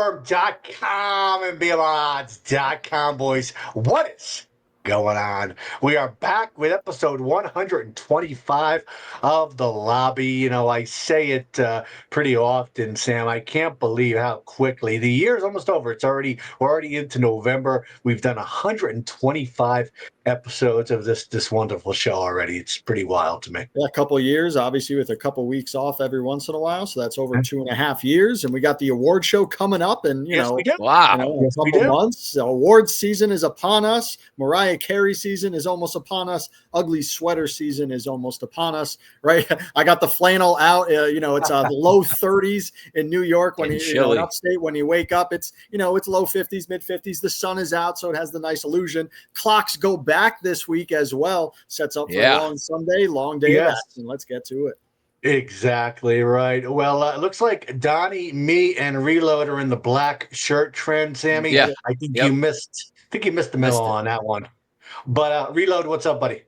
WeightWorm.com and BeyondOdds.com, boys. What is going on? We are back with episode 125 of The Lobby. You know, I say it pretty often, Sam. I can't believe how quickly the year's almost over. We're already into November. We've done 125 episodes of this wonderful show already. It's pretty wild to me. Yeah, a couple of years, obviously, with a couple of weeks off every once in a while. So that's over 2.5 years. And we got the award show coming up in, We do. Wow. in a couple months. The awards season is upon us. Mariah Carey season is almost upon us. Ugly sweater season is almost upon us, right? I got the flannel out. It's the low 30s in New York when in upstate. When you wake up, it's low 50s, mid 50s. The sun is out, so it has the nice illusion. Clocks go back this week as well. Sets up for a long Sunday, long day of action. Let's get to it. Exactly right. Well, it looks like Donnie, me, and Reload are in the black shirt trend, Sammy. Yeah. I think you missed the memo on that one. But Reload, what's up, buddy?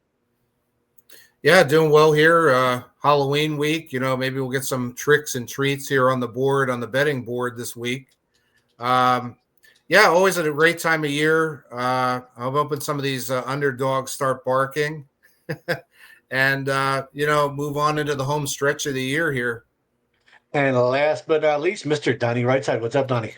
Yeah, doing well here. Halloween week. Maybe we'll get some tricks and treats here on the betting board this week. Always at a great time of year. I'm hoping some of these underdogs start barking. And, move on into the home stretch of the year here. And last but not least, Mr. Donnie Rightside. What's up, Donnie?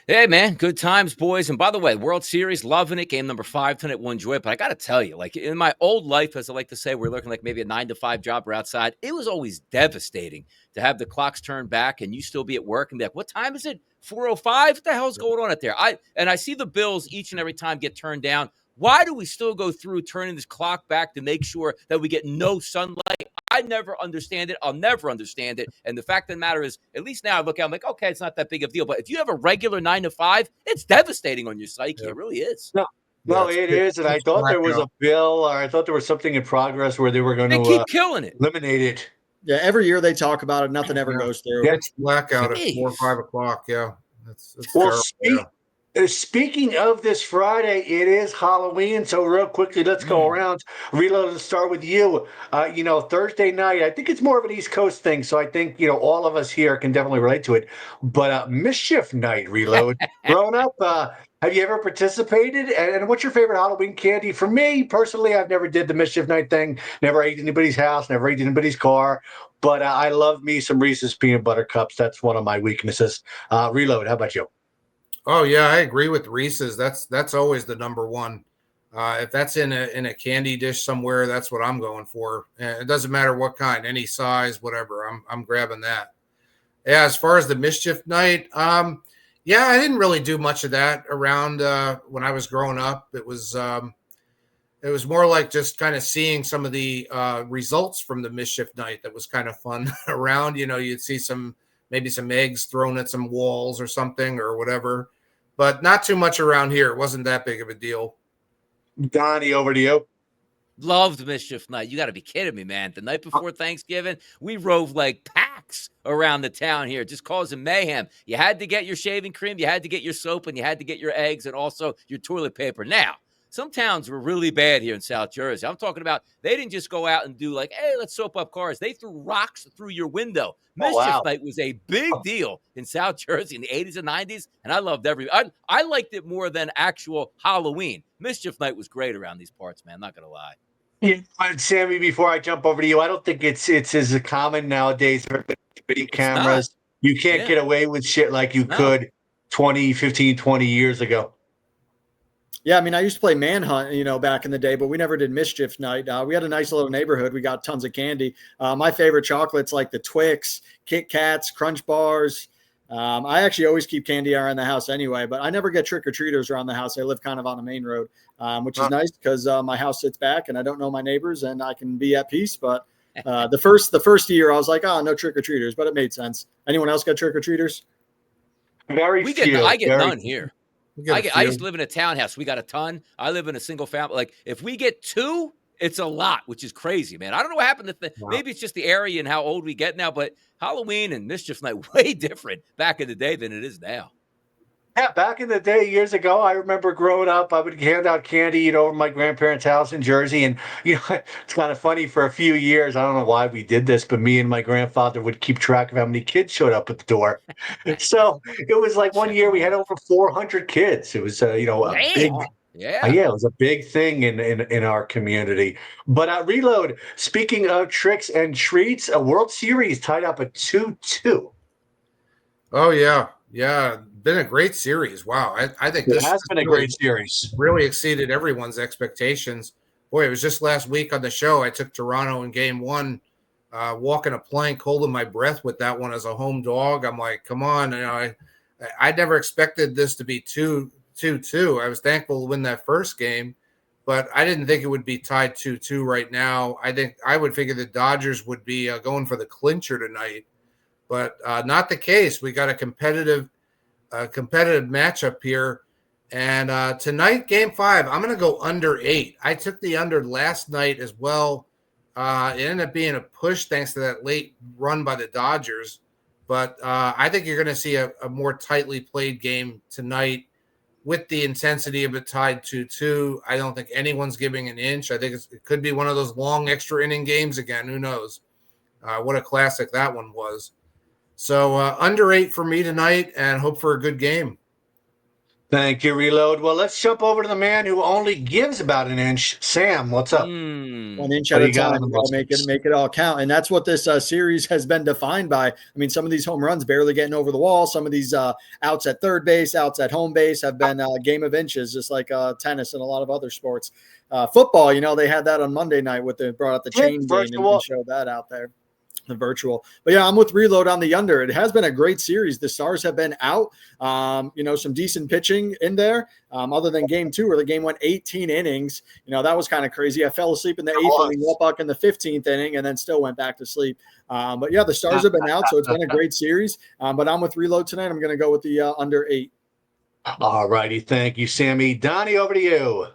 Hey, man, good times, boys. And by the way, World Series, loving it. Game number 5 tonight, one joy. But I got to tell you, like in my old life, as I like to say, we're looking like maybe a 9-to-5 job or outside. It was always devastating to have the clocks turn back and you still be at work and be like, what time is it? 4:05? What the hell's going on out there? I see the Bills each and every time get turned down. Why do we still go through turning this clock back to make sure that we get no sunlight? I never understand it. I'll never understand it. And the fact of the matter is, at least now I look at it, I'm like, okay, it's not that big of a deal. But if you have a regular 9-to-5, it's devastating on your psyche. It really is. No, it is. And I thought there was a bill, or I thought there was something in progress where they were going to keep killing it. Eliminate it. Yeah, every year they talk about it. Nothing ever goes through. Yeah, it's blackout at 4 or 5 o'clock. Yeah, that's terrible. Speaking of this Friday, it is Halloween. So real quickly, let's go around. Reload, let's start with you. Thursday night, I think it's more of an East Coast thing. So I think, all of us here can definitely relate to it. But Mischief Night, Reload. Growing up, have you ever participated? And what's your favorite Halloween candy? For me, personally, I've never did the Mischief Night thing. Never ate anybody's house. Never ate anybody's car. But I love me some Reese's Peanut Butter Cups. That's one of my weaknesses. Reload, how about you? Oh yeah, I agree with Reese's. That's always the number one. If that's in a candy dish somewhere, that's what I'm going for. It doesn't matter what kind, any size, whatever. I'm grabbing that. Yeah, as far as the Mischief Night, I didn't really do much of that around when I was growing up. It was more like just kind of seeing some of the results from the Mischief Night that was kind of fun around. You'd see maybe some eggs thrown at some walls or something or whatever, but not too much around here. It wasn't that big of a deal. Donnie, over to you. Loved Mischief Night. You got to be kidding me, man. The night before Thanksgiving, we rove like packs around the town here, just causing mayhem. You had to get your shaving cream, you had to get your soap, and you had to get your eggs and also your toilet paper. Now, some towns were really bad here in South Jersey. I'm talking about they didn't just go out and do like, hey, let's soap up cars. They threw rocks through your window. Mischief Night was a big deal in South Jersey in the 80s and 90s, and I loved I liked it more than actual Halloween. Mischief Night was great around these parts, man. I'm not going to lie. Yeah, Sammy, before I jump over to you, I don't think it's as common nowadays for video cameras. You can't get away with shit like you could 20 years ago. Yeah, I mean, I used to play Manhunt, back in the day, but we never did Mischief Night. We had a nice little neighborhood. We got tons of candy. My favorite chocolates like the Twix, Kit Kats, Crunch Bars. I actually always keep candy around the house anyway, but I never get trick-or-treaters around the house. I live kind of on a main road, which is nice because my house sits back and I don't know my neighbors and I can be at peace. But the first year I was like, no trick-or-treaters, but it made sense. Anyone else got trick-or-treaters? I get none here. I used to live in a townhouse. We got a ton. I live in a single family. Like if we get 2, it's a lot, which is crazy, man. I don't know what happened to maybe it's just the area and how old we get now, but Halloween and Mischief Night way different back in the day than it is now. Yeah, back in the day, years ago, I remember growing up, I would hand out candy, over my grandparents' house in Jersey. And, it's kind of funny for a few years. I don't know why we did this, but me and my grandfather would keep track of how many kids showed up at the door. So it was like one Check them year we had all. over 400 kids. It was, a big, Damn. Yeah. yeah, it was a big thing in our community. But Reload, speaking of tricks and treats, a World Series tied up at 2-2. Oh yeah, yeah, been a great series. Wow, I think It this, has this been a really great series. really exceeded everyone's expectations. Boy, it was just last week on the show. I took Toronto in game one, walking a plank, holding my breath with that one as a home dog. I'm like, come on, I never expected this to be 2-2. I was thankful to win that first game, but I didn't think it would be tied 2-2 right now. I think I would figure the Dodgers would be going for the clincher tonight, but not the case. We got a competitive matchup here. And tonight, game 5, I'm going to go under 8. I took the under last night as well. It ended up being a push thanks to that late run by the Dodgers. But I think you're going to see a more tightly played game tonight with the intensity of it tied 2-2. I don't think anyone's giving an inch. I think it could be one of those long extra inning games again. Who knows? What a classic that one was. So under 8 for me tonight, and hope for a good game. Thank you, Reload. Well, let's jump over to the man who only gives about an inch. Sam, what's up? Hmm. 1 inch What at do a you got time. on You know, those make picks? it all count, and that's what this series has been defined by. I mean, some of these home runs barely getting over the wall. Some of these outs at third base, outs at home base have been a game of inches, just like tennis and a lot of other sports. Football, they had that on Monday night with the brought out the chain First game of and all, showed that out there. The virtual. But yeah, I'm with Reload on the under. It has been a great series. The Stars have been out. Some decent pitching in there. Other than game 2, where the game went 18 innings. That was kind of crazy. I fell asleep in the 8th and we woke up in the 15th inning and then still went back to sleep. But yeah, the Stars have been out, so it's been a great series. But I'm with Reload tonight. I'm going to go with the under 8. all righty. Thank you, Sammy. Donnie, over to you.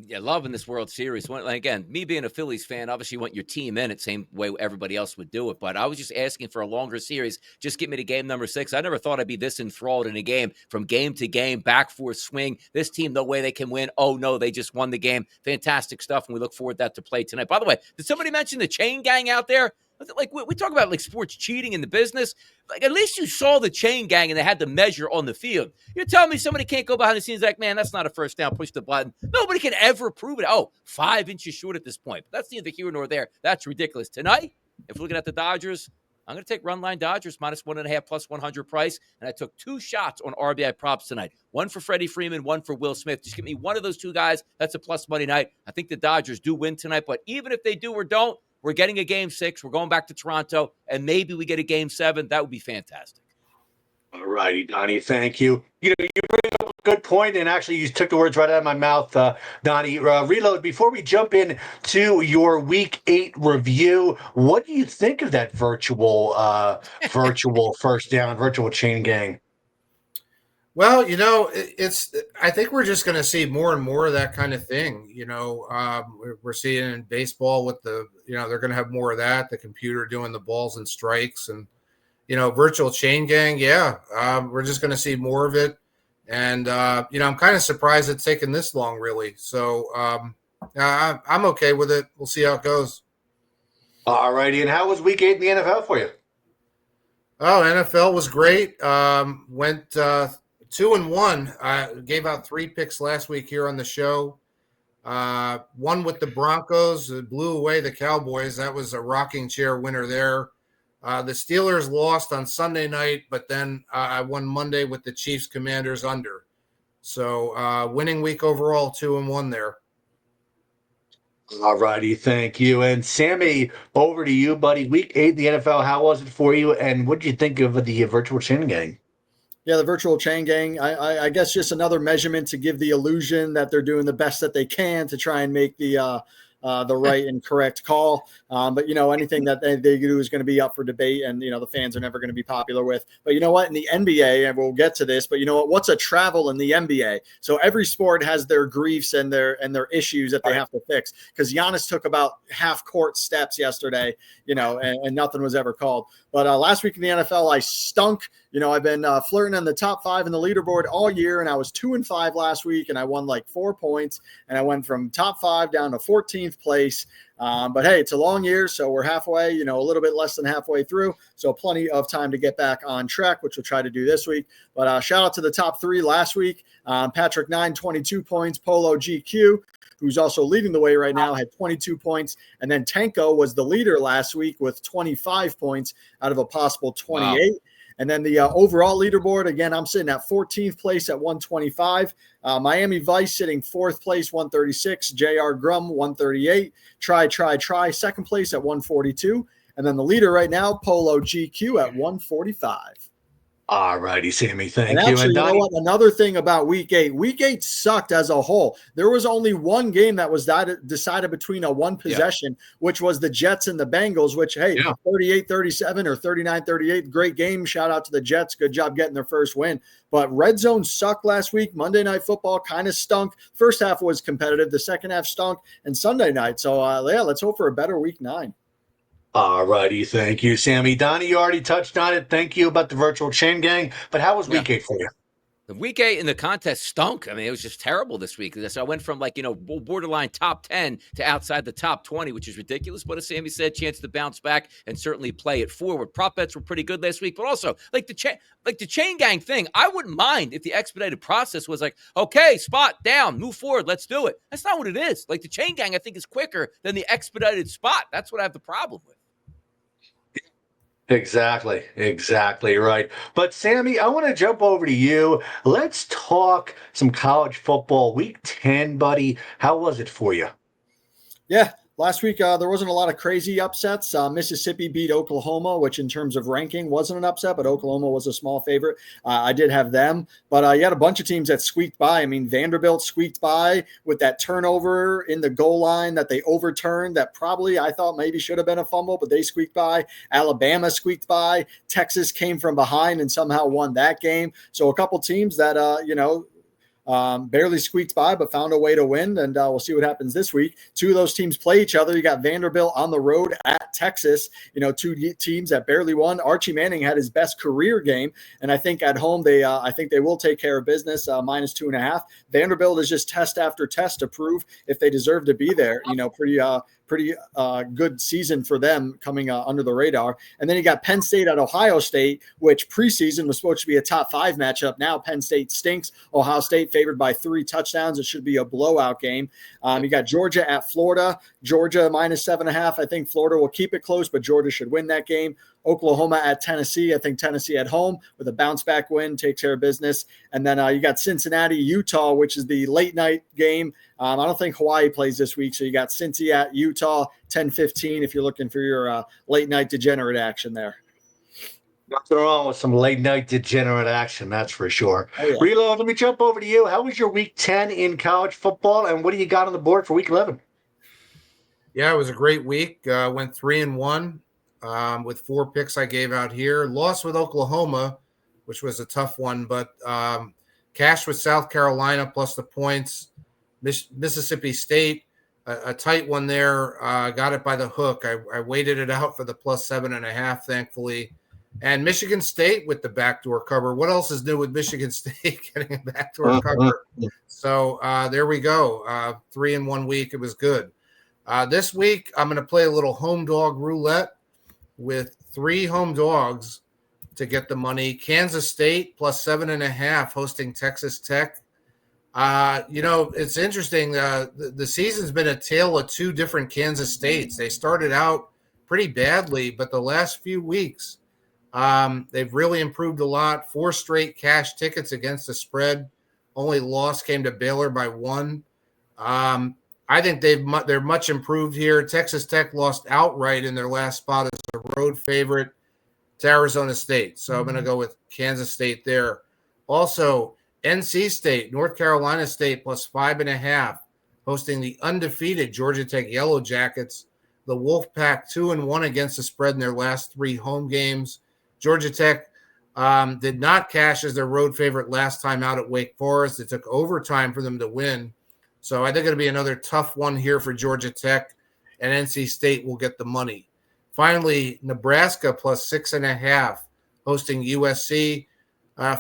Yeah, loving this World Series. Again, me being a Phillies fan, obviously you want your team in it, same way everybody else would do it. But I was just asking for a longer series. Just get me to game number 6. I never thought I'd be this enthralled in a game from game to game, back forth swing. This team, no way they can win. Oh, no, they just won the game. Fantastic stuff, and we look forward to that to play tonight. By the way, did somebody mention the chain gang out there? Like, we talk about like sports cheating in the business. Like, at least you saw the chain gang and they had the measure on the field. You're telling me somebody can't go behind the scenes like, man, that's not a first down, push the button. Nobody can ever prove it. Oh, 5 inches short at this point. But that's neither here nor there. That's ridiculous. Tonight, if we're looking at the Dodgers, I'm going to take run line Dodgers minus 1.5 plus 100 price. And I took 2 shots on RBI props tonight. One for Freddie Freeman, one for Will Smith. Just give me one of those 2 guys. That's a plus money night. I think the Dodgers do win tonight. But even if they do or don't, we're getting a game 6. We're going back to Toronto, and maybe we get a game 7. That would be fantastic. All righty, Donnie. Thank you. You bring up a good point, and actually, you took the words right out of my mouth, Donnie. Reload. Before we jump in to your Week 8 review, what do you think of that virtual first down, virtual chain gang? Well, it's. I think we're just going to see more and more of that kind of thing. We're seeing in baseball with the. They're going to have more of that. The computer doing the balls and strikes, and virtual chain gang. Yeah, we're just going to see more of it. And I'm kind of surprised it's taken this long, really. So I'm okay with it. We'll see how it goes. All righty. And how was Week 8 in the NFL for you? Oh, NFL was great. Went 2-1. I gave out 3 picks last week here on the show. One with the Broncos, blew away the Cowboys. That was a rocking chair winner there. The Steelers lost on Sunday night, but then I won Monday with the Chiefs Commanders under. So winning week overall, 2-1 there. All righty. Thank you. And Sammy, over to you, buddy. Week 8 in the NFL, how was it for you? And what did you think of the virtual chain gang? Yeah, the virtual chain gang, I guess just another measurement to give the illusion that they're doing the best that they can to try and make the right and correct call. But, anything that they do is going to be up for debate, and, the fans are never going to be popular with. But you know what? In the NBA, and we'll get to this, but you know what? What's a travel in the NBA? So every sport has their griefs and their issues that they have to fix. Because Giannis took about half court steps yesterday, and nothing was ever called. But last week in the NFL, I stunk I've been flirting on the top 5 in the leaderboard all year, and I was 2-5 last week, and I won like 4 points, and I went from top 5 down to 14th place. But hey, it's a long year, so we're halfway, a little bit less than halfway through. So plenty of time to get back on track, which we'll try to do this week. But shout out to the top 3 last week. Patrick 9, 22 points. Polo GQ, who's also leading the way right now, had 22 points. And then Tenko was the leader last week with 25 points out of a possible 28. Wow. And then the overall leaderboard, again, I'm sitting at 14th place at 125. Miami Vice sitting 4th place, 136. JR Grum, 138. Try, second place at 142. And then the leader right now, Polo GQ at 145. All righty, Sammy. Thank you. Actually, And you know what? Another thing about Week 8. Week 8 sucked as a whole. There was only one game that was decided between a one possession, which was the Jets and the Bengals, which, hey, 38-37 or 39-38. Great game. Shout out to the Jets. Good job getting their first win. But Red Zone sucked last week. Monday Night Football kind of stunk. First half was competitive. The second half stunk. And Sunday night. So, let's hope for a better Week 9. All righty. Thank you, Sammy. Donnie, you already touched on it. Thank you about the virtual chain gang. But how was Week 8 for you? The Week 8 in the contest stunk. I mean, it was just terrible this week. So I went from borderline top 10 to outside the top 20, which is ridiculous. But as Sammy said, chance to bounce back and certainly play it forward. Prop bets were pretty good last week, but also the chain gang thing. I wouldn't mind if the expedited process was like, okay, spot down, move forward, let's do it. That's not what it is. Like the chain gang, I think, is quicker than the expedited spot. That's what I have the problem with. Exactly right. But Sammy, I want to jump over to you. Let's talk some college football. Week 10, buddy. How was it for you? Yeah. Last week, there wasn't a lot of crazy upsets. Mississippi beat Oklahoma, which in terms of ranking wasn't an upset, but Oklahoma was a small favorite. I did have them. But you had a bunch of teams that squeaked by. I mean, Vanderbilt squeaked by with that turnover in the goal line that they overturned that probably I thought maybe should have been a fumble, but they squeaked by. Alabama squeaked by. Texas came from behind and somehow won that game. So a couple teams that, barely squeaked by, but found a way to win, and we'll see what happens this week. 2 of those teams play each other. You got Vanderbilt on the road at Texas, 2 teams that barely won. Archie Manning had his best career game, and I think at home I think they will take care of business, -2.5. Vanderbilt is just test after test to prove if they deserve to be there. Pretty good season for them coming under the radar. And then you got Penn State at Ohio State, which preseason was supposed to be a top 5 matchup. Now Penn State stinks. Ohio State favored by 3 touchdowns. It should be a blowout game. You got Georgia at Florida. Georgia -7.5. I think Florida will keep it close, but Georgia should win that game. Oklahoma at Tennessee. I think Tennessee at home with a bounce back win takes care of business. And then you got Cincinnati, Utah, which is the late night game. I don't think Hawaii plays this week. So you got Cincy at Utah, 10:15 if you're looking for your late night degenerate action there. Nothing wrong with some late night degenerate action, that's for sure. Oh, yeah. Reload, let me jump over to you. How was your Week 10 in college football, and what do you got on the board for Week 11? Yeah, it was a great week. Went 3-1 with 4 picks I gave out here. Lost with Oklahoma, which was a tough one, but cash with South Carolina plus the points. Mississippi State, a tight one there. Got it by the hook. I waited it out for the +7.5, thankfully. And Michigan State with the backdoor cover. What else is new with Michigan State getting a backdoor cover? So there we go. 3-1 week. It was good. This week, I'm going to play a little home dog roulette with 3 home dogs to get the money. Kansas State +7.5 hosting Texas Tech. It's interesting. The season's been a tale of 2 different Kansas States. They started out pretty badly, but the last few weeks, they've really improved a lot. 4 straight cash tickets against the spread. Only loss came to Baylor by 1. I think they're much improved here. Texas Tech lost outright in their last spot as a road favorite to Arizona State. So I'm going to go with Kansas State there. Also, NC State, North Carolina State +5.5, hosting the undefeated Georgia Tech Yellow Jackets. The Wolfpack 2-1 against the spread in their last 3 home games. Georgia Tech did not cash as their road favorite last time out at Wake Forest. It took overtime for them to win. So I think it'll be another tough one here for Georgia Tech, and NC State will get the money. Finally, Nebraska +6.5, hosting USC.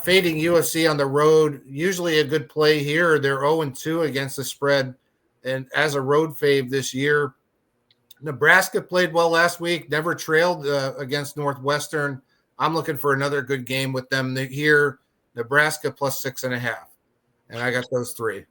Fading USC on the road, usually a good play here. They're 0-2 against the spread, and as a road fave this year. Nebraska played well last week, never trailed against Northwestern. I'm looking for another good game with them here. Nebraska plus 6.5. And I got those three.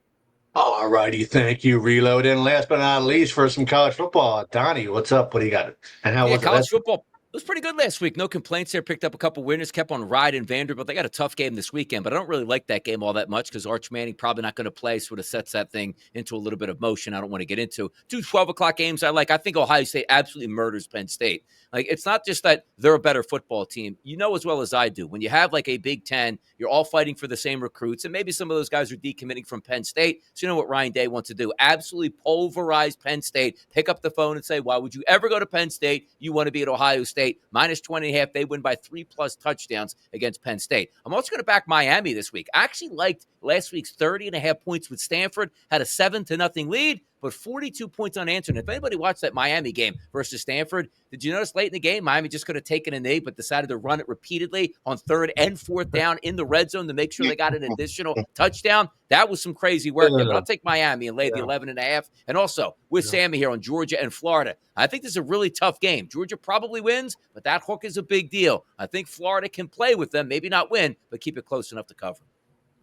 All righty. Thank you, Reload. And last but not least, for some college football, Donnie, what's up? What do you got? And how was college it? Football? It was pretty good last week. No complaints there. Picked up a couple winners, kept on riding Vanderbilt. They got a tough game this weekend, but I don't really like that game all that much because Arch Manning probably not going to play, sort of sets that thing into a little bit of motion I don't want to get into. 2 12 o'clock games I like. I think Ohio State absolutely murders Penn State. Like, it's not just that they're a better football team. You know as well as I do, when you have like a Big Ten, you're all fighting for the same recruits, and maybe some of those guys are decommitting from Penn State. So you know what Ryan Day wants to do? Absolutely pulverize Penn State, pick up the phone and say, why would you ever go to Penn State? You want to be at Ohio State. Minus 20.5. They win by 3+ touchdowns against Penn State. I'm also going to back Miami this week. I actually liked last week's 30.5 points with Stanford, had a 7-0 lead, but 42 points unanswered. And if anybody watched that Miami game versus Stanford, did you notice late in the game, Miami just could have taken a knee, but decided to run it repeatedly on 3rd and 4th down in the red zone to make sure they got an additional touchdown? That was some crazy work there. But I'll take Miami and lay the 11.5. And also with Sammy here on Georgia and Florida, I think this is a really tough game. Georgia probably wins, but that hook is a big deal. I think Florida can play with them, maybe not win, but keep it close enough to cover.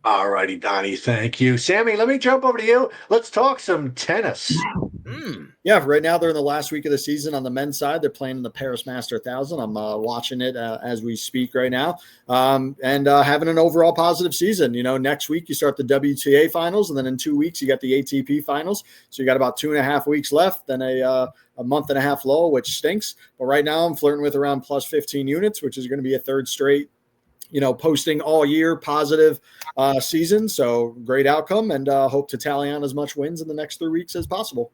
All righty, Donnie. Thank you. Sammy, let me jump over to you. Let's talk some tennis. Yeah, right now they're in the last week of the season on the men's side. They're playing in the Paris Master 1000. I'm watching it as we speak right now, and having an overall positive season. You know, next week you start the WTA finals, and then in 2 weeks you got the ATP finals. So you got about 2.5 weeks left, then a month and a half lull, which stinks. But right now I'm flirting with around plus 15 units, which is going to be a third straight, posting all year positive season. So great outcome, and hope to tally on as much wins in the next 3 weeks as possible.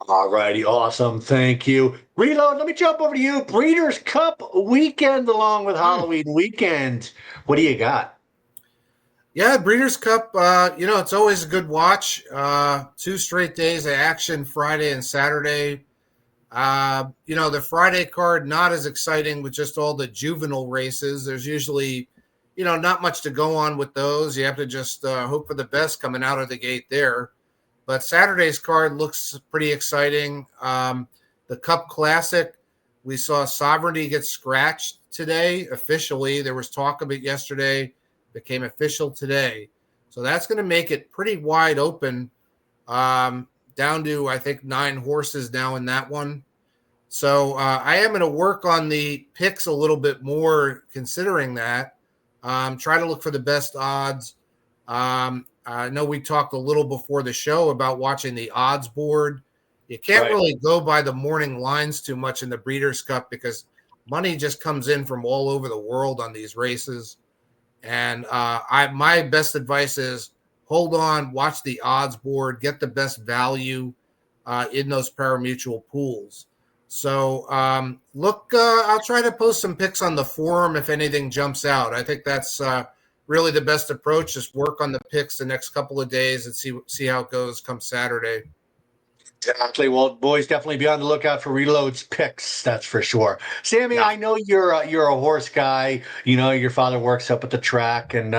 All righty. Awesome. Thank you. Reload, let me jump over to you. Breeders' Cup weekend along with Halloween weekend. What do you got? Yeah, Breeders' Cup, it's always a good watch. 2 straight days of action, Friday and Saturday. The Friday card, not as exciting with just all the juvenile races. There's usually, not much to go on with those. You have to just hope for the best coming out of the gate there. But Saturday's card looks pretty exciting. The Cup Classic, we saw Sovereignty get scratched today officially. There was talk of it yesterday, became official today. So that's going to make it pretty wide open, down to, I think, 9 horses now in that one. So I am going to work on the picks a little bit more considering that. Try to look for the best odds. I know we talked a little before the show about watching the odds board. You can't really go by the morning lines too much in the Breeders' Cup because money just comes in from all over the world on these races. And my best advice is hold on, watch the odds board, get the best value in those pari-mutuel pools. So I'll try to post some picks on the forum if anything jumps out. I think that's really the best approach. Just work on the picks the next couple of days and see how it goes come Saturday. Exactly. Well, boys, definitely be on the lookout for Reload's picks. That's for sure. Sammy, I know you're a horse guy. Your father works up at the track, and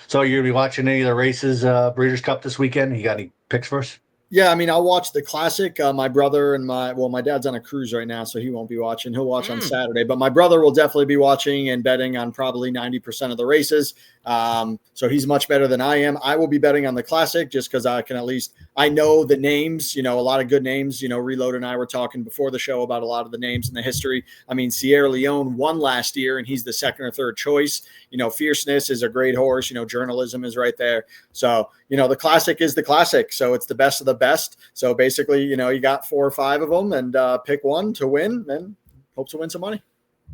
so you're gonna be watching any of the races, Breeders' Cup this weekend. You got any picks for us? Yeah, I mean, I'll watch the Classic. My brother and my dad's on a cruise right now, so he won't be watching. He'll watch on Saturday, but my brother will definitely be watching and betting on probably 90% of the races. So he's much better than I am. I will be betting on the Classic just because I know the names, a lot of good names. Reload and I were talking before the show about a lot of the names in the history. I mean, Sierra Leone won last year, and he's the second or third choice. Fierceness is a great horse. Journalism is right there. So, the Classic is the Classic. So it's the best of the best. So basically, you got 4 or 5 of them and pick one to win and hope to win some money.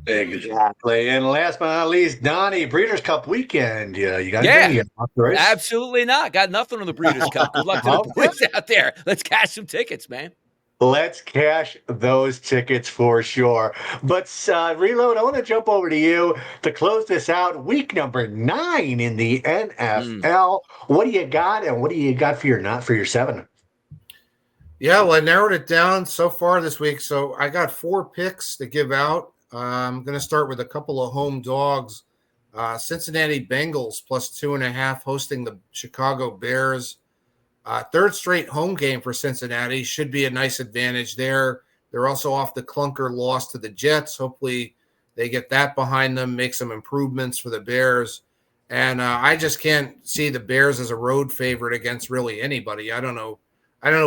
Exactly. And last but not least, Donnie, Breeders' Cup weekend. You got absolutely not. Got nothing on the Breeders' Cup. Good luck to the boys out there. Let's cash some tickets, man. Let's cash those tickets for sure. But Reload, I want to jump over to you to close this out. Week number 9 in the NFL. What do you got, and what do you got for your 7? Yeah, well, I narrowed it down so far this week. So I got 4 picks to give out. I'm going to start with a couple of home dogs. Cincinnati Bengals +2.5 hosting the Chicago Bears. Third straight home game for Cincinnati. Should be a nice advantage there. They're also off the clunker loss to the Jets. Hopefully they get that behind them, make some improvements for the Bears. And I just can't see the Bears as a road favorite against really anybody. I don't know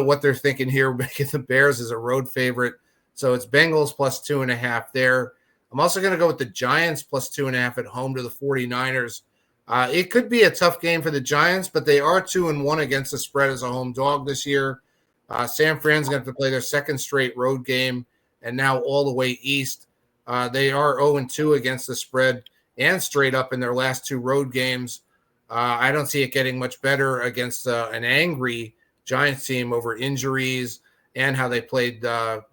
what they're thinking here, making the Bears as a road favorite. So it's Bengals +2.5 there. I'm also going to go with the Giants +2.5 at home to the 49ers. It could be a tough game for the Giants, but they are 2-1 against the spread as a home dog this year. San Fran's going to have to play their second straight road game, and now all the way east. They are 0-2 against the spread and straight up in their last two road games. I don't see it getting much better against an angry Giants team over injuries and how they played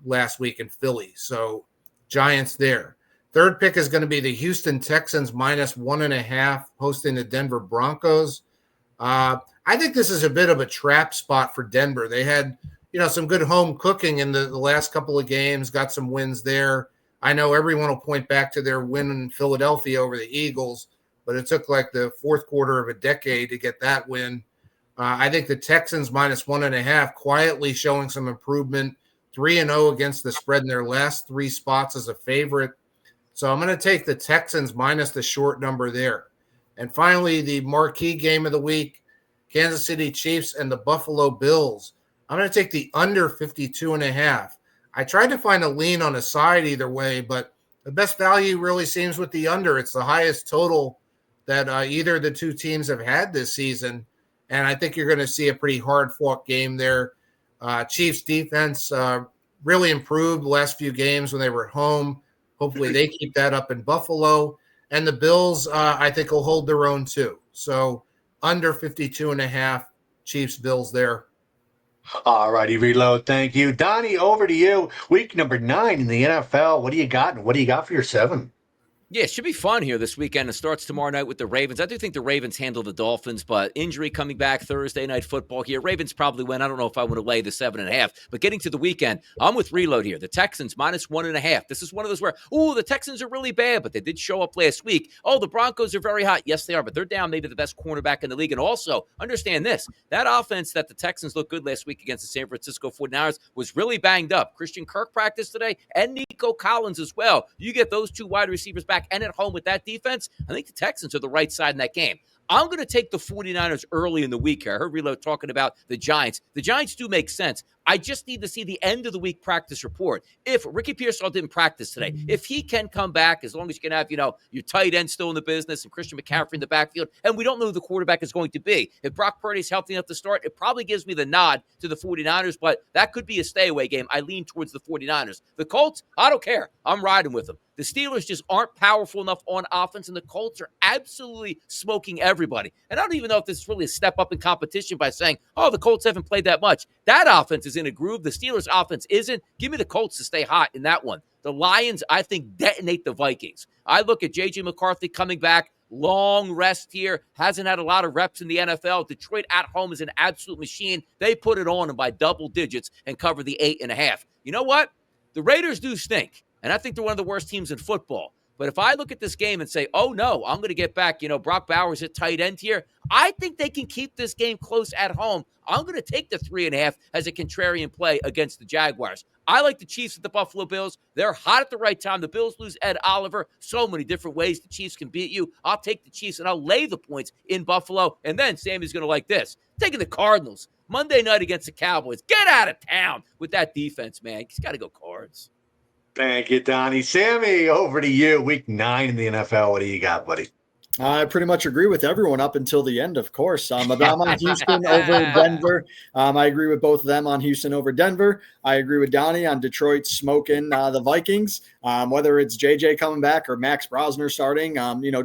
last week in Philly. So Giants there. Third pick is going to be the Houston Texans -1.5 hosting the Denver Broncos. I think this is a bit of a trap spot for Denver. They had, some good home cooking in the last couple of games, got some wins there. I know everyone will point back to their win in Philadelphia over the Eagles, but it took like the fourth quarter of a decade to get that win. I think the Texans -1.5 quietly showing some improvement, 3-0 against the spread in their last three spots as a favorite. So I'm going to take the Texans minus the short number there. And finally, the marquee game of the week, Kansas City Chiefs and the Buffalo Bills. I'm going to take the under 52.5. I tried to find a lean on a side either way, but the best value really seems with the under. It's the highest total that either of the two teams have had this season. And I think you're going to see a pretty hard-fought game there. Chiefs defense really improved the last few games when they were at home. Hopefully they keep that up in Buffalo. And the Bills, I think, will hold their own too. So under 52.5, Chiefs, Bills there. All righty, Reload. Thank you. Donnie, over to you. Week number 9 in the NFL. What do you got? And what do you got for your 7? Yeah, it should be fun here this weekend. It starts tomorrow night with the Ravens. I do think the Ravens handle the Dolphins, but injury coming back Thursday night football here. Ravens probably win. I don't know if I want to lay the 7.5, but getting to the weekend, I'm with Reload here. The Texans -1.5. This is one of those where, the Texans are really bad, but they did show up last week. Oh, the Broncos are very hot. Yes, they are, but they're down maybe the best cornerback in the league. And also, understand this, that offense that the Texans looked good last week against the San Francisco 49ers was really banged up. Christian Kirk practiced today and Nico Collins as well. You get those two wide receivers back and at home with that defense, I think the Texans are the right side in that game. I'm going to take the 49ers early in the week here. I heard Reload talking about the Giants. The Giants do make sense. I just need to see the end of the week practice report. If Ricky Pearsall didn't practice today, if he can come back, as long as you can have, your tight end still in the business and Christian McCaffrey in the backfield, and we don't know who the quarterback is going to be. If Brock Purdy's healthy enough to start, it probably gives me the nod to the 49ers, but that could be a stay-away game. I lean towards the 49ers. The Colts, I don't care. I'm riding with them. The Steelers just aren't powerful enough on offense, and the Colts are absolutely smoking everybody. And I don't even know if this is really a step up in competition by saying, the Colts haven't played that much. That offense is in a groove. The Steelers' offense isn't. Give me the Colts to stay hot in that one. The Lions, I think, detonate the Vikings. I look at J.J. McCarthy coming back, long rest here, hasn't had a lot of reps in the NFL. Detroit at home is an absolute machine. They put it on them by double digits and cover the 8.5. You know what? The Raiders do stink. And I think they're one of the worst teams in football. But if I look at this game and say, oh, no, I'm going to get back, Brock Bowers at tight end here, I think they can keep this game close at home. I'm going to take the 3.5 as a contrarian play against the Jaguars. I like the Chiefs at the Buffalo Bills. They're hot at the right time. The Bills lose Ed Oliver. So many different ways the Chiefs can beat you. I'll take the Chiefs, and I'll lay the points in Buffalo. And then Sammy's going to like this. Taking the Cardinals. Monday night against the Cowboys. Get out of town with that defense, man. He's got to go Cards. Thank you, Donnie. Sammy, over to you. Week 9 in the NFL. What do you got, buddy? I pretty much agree with everyone up until the end, of course. I'm on Houston over Denver. I agree with both of them on Houston over Denver. I agree with Donnie on Detroit smoking the Vikings. Whether it's JJ coming back or Max Brosner starting,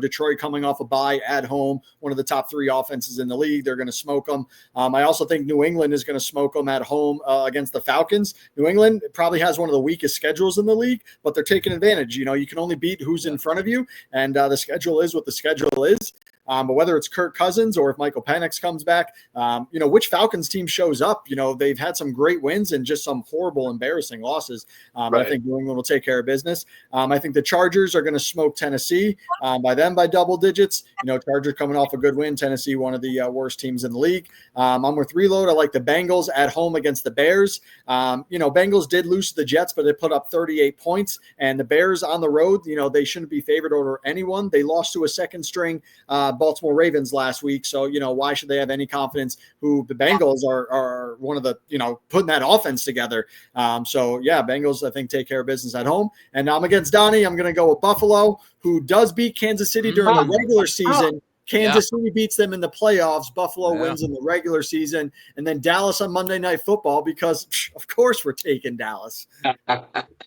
Detroit coming off a bye at home, one of the top 3 offenses in the league. They're going to smoke them. I also think New England is going to smoke them at home against the Falcons. New England probably has one of the weakest schedules in the league, but they're taking advantage. You can only beat who's in front of you, and the schedule is what the schedule is. But whether it's Kirk Cousins or if Michael Penix comes back, which Falcons team shows up, they've had some great wins and just some horrible, embarrassing losses. Right. I think New England will take care of business. I think the Chargers are going to smoke Tennessee by double digits. Chargers coming off a good win. Tennessee, one of the worst teams in the league. I'm with Reload. I like the Bengals at home against the Bears. Bengals did lose to the Jets, but they put up 38 points. And the Bears on the road, they shouldn't be favored over anyone. They lost to a second-string Baltimore Ravens last week. So, why should they have any confidence who the Bengals are one of the, putting that offense together. Bengals, I think, take care of business at home. And I'm against Donnie. I'm going to go with Buffalo, who does beat Kansas City during the regular season. Kansas City beats them in the playoffs. Buffalo wins in the regular season. And then Dallas on Monday Night Football because, of course, we're taking Dallas.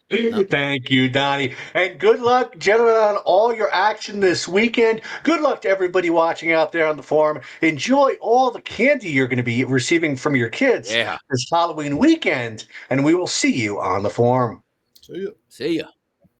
Thank you, Donnie. And good luck, gentlemen, on all your action this weekend. Good luck to everybody watching out there on the forum. Enjoy all the candy you're going to be receiving from your kids this Halloween weekend. And we will see you on the forum. See ya. See ya.